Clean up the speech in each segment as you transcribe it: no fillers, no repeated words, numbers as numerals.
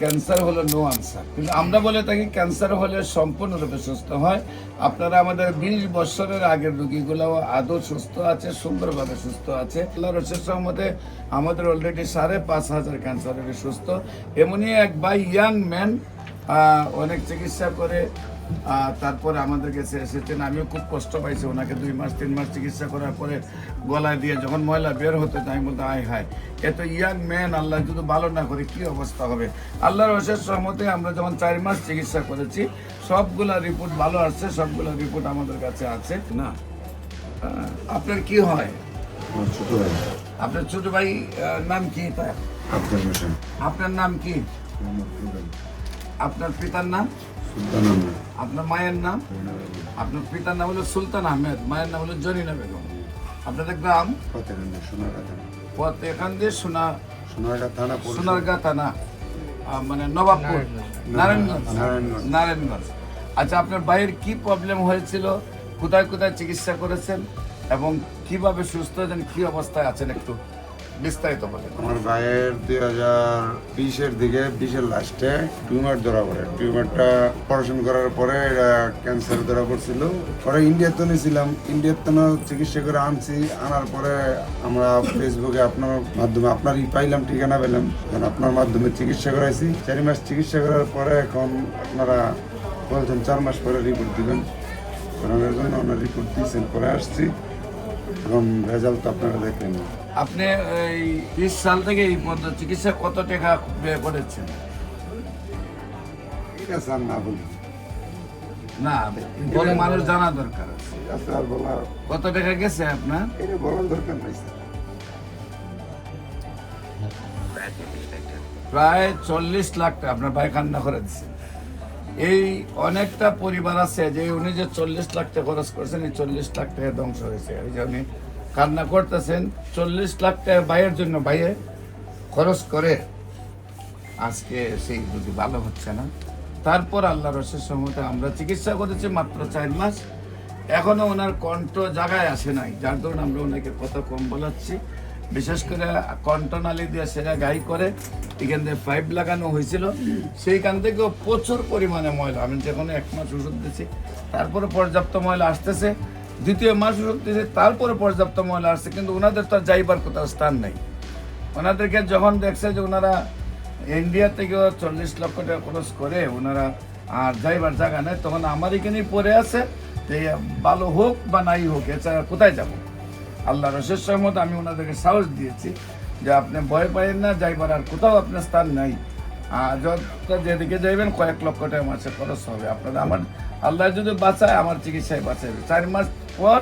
Cancer হলো no answer, কিন্তু আমরা বলে থাকি ক্যান্সার হলে সম্পূর্ণরূপে সুস্থ হয়। আপনারা আমাদের 20 বছরের আগের রোগীগুলো আদৌ সুস্থ আছে, সুন্দরভাবে সুস্থ আছে। আল্লাহর রসের সহমতে আমাদের অলরেডি 5,500 ক্যান্সার রোগী সুস্থ। এমনই এক ভাই ইয়াং ম্যান অনেক চিকিৎসা করে তারপরে আমাদের কাছে এসেছেন। আমিও খুব কষ্ট পাইছি ওনাকে 2 মাস 3 মাস চিকিৎসা করার পরে গলায় দিয়ে যখন ময়লা বের হতো আমি বলতে আয় হায়, এত ইয়াং ম্যান আল্লাহ যদি ভালো না করে কি অবস্থা হবে। আল্লাহর অশেষ রহমতে আমরা যখন 4 মাস চিকিৎসা করেছি সবগুলা রিপোর্ট ভালো আসছে, সবগুলা রিপোর্ট আমাদের কাছে আছে। না আপনার কি হয়? ছোট ভাই। আপনার ছোট ভাই নাম কি? আফজাল হোসেন। আপনার নাম কি? আপনার পিতার নাম? সুলতান আহমেদ। আপনার মায়ের নাম? আপনার পিতার নাম হলো সুলতান আহমেদ, মায়ের নাম হলো জরিনা বেগম। আপনাদের গ্রাম? ফতেখান্দি সোনারগাঁ থানা, মানে নবাবপুর, নারায়ণগঞ্জ। আচ্ছা, আপনার ভাইয়ের কি প্রবলেম হয়েছিল, কোথায় কোথায় চিকিৎসা করেছেন এবং কিভাবে সুস্থ হয়েছেন, কি অবস্থায় আছেন একটু বিস্তারিত বলেন। আমার ভাইয়ের 2020-এর দিকে 20-এর লাস্টে টিউমার ধরা পড়ে। টিউমারটা অপারেশন করার পরে এটা ক্যান্সার ধরা পড়ছিল। পরে ইন্ডিয়াতে নিয়েছিলাম, ইন্ডিয়াতে চিকিৎসা করে আনছি। আনার পরে আমরা ফেসবুকে আপনার মাধ্যমে আপনারই পাইলাম, ঠিকানা পেলাম, আপনার মাধ্যমে চিকিৎসা করাইছি। 4 মাস চিকিৎসা করার পরে এখন আপনারা বলছেন 4 মাস পরে রিপোর্ট দিবেন। ওনার জন্য ওনার রিপোর্ট দিয়েছেন, পরে আসছি। এখন রেজাল্ট আপনারা দেখলেন। আপনি এই 20 সাল থেকে এই পর্যন্ত চিকিৎসা কত টাকা ব্যয় করেছেন? ঠিক আছে, আর না বলি। না বলে মানুষ জানা দরকার আছে। ঠিক আছে, আর বলা কত টাকা গেছে আপনার? এটা বলার দরকার নাই স্যার। প্রায় 40 লাখ টাকা আপনার ভাই কান্না করে দিচ্ছে। এই অনেকটা পরিবার আছে যে উনি যে 40 লাখ টাকা খরচ করেছেন, এই 40 লাখ টাকা ধ্বংস হয়েছে। এই যে উনি কান্না করতেছেন, 40 লাখ টাকা ভাইয়ের জন্য ভাইয়ে খরচ করে আজকে সেই যদি ভালো হচ্ছে না। তারপর আল্লাহর রসের সম্মতে আমরা চিকিৎসা করেছি মাত্র 4 মাস, এখনো ওনার কণ্ঠ জায়গায় আসে নাই, যার ধরুন আমরা ওনাকে কথা কম বলাচ্ছি। বিশেষ করে কণ্ঠনালী দিয়ে সেটা গাই করে এখান থেকে পাইপ লাগানো হয়েছিল, সেইখান থেকেও প্রচুর পরিমাণে ময়লা। আমি যখন 1 মাস ওষুধ দিচ্ছি, তারপরে পর্যাপ্ত ময়লা আসতেছে, 2য় মাস ওষুধ দিয়েছি, তারপরে পর্যাপ্ত ময়লা আসছে, কিন্তু ওনাদের তো যাইবার কোথাও স্থান নেই। ওনাদেরকে যখন দেখছে যে ওনারা ইন্ডিয়া থেকেও 40 লক্ষ টাকা খরচ করে ওনারা আর যাইবার জায়গা নেই, তখন আমার এখানেই পড়ে আছে যে ভালো হোক বা নাই হোক, এছাড়া কোথায় যাব। আল্লাহ রসের সহমত আমি ওনাদেরকে সাহস দিয়েছি যে আপনি ভয় পাইয়েন না, যাইবার আর কোথাও আপনার স্থান নাই। যত যেদিকে যাইবেন কয়েক লক্ষ টাকা মাসে খরচ হবে আপনারা। আমার আল্লাহ যদি বাঁচায়, আমার চিকিৎসায় বাঁচাবে। 4 মাস পর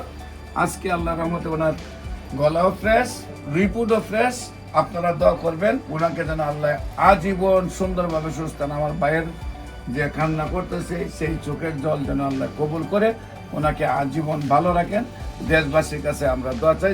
আজকে আল্লাহর রহমতে ওনার গলাও ফ্রেশ, রিপোর্টও ফ্রেশ। আপনারা দোয়া করবেন ওনাকে যেন আল্লাহ আজীবন সুন্দরভাবে সুস্থ। আমার ভাইয়ের যে কান্না করতেছে সেই চোখের জল যেন আল্লাহ কবুল করে ওনাকে আজীবন ভালো রাখেন। দেশবাসীর কাছে আমরা দোয়া চাই।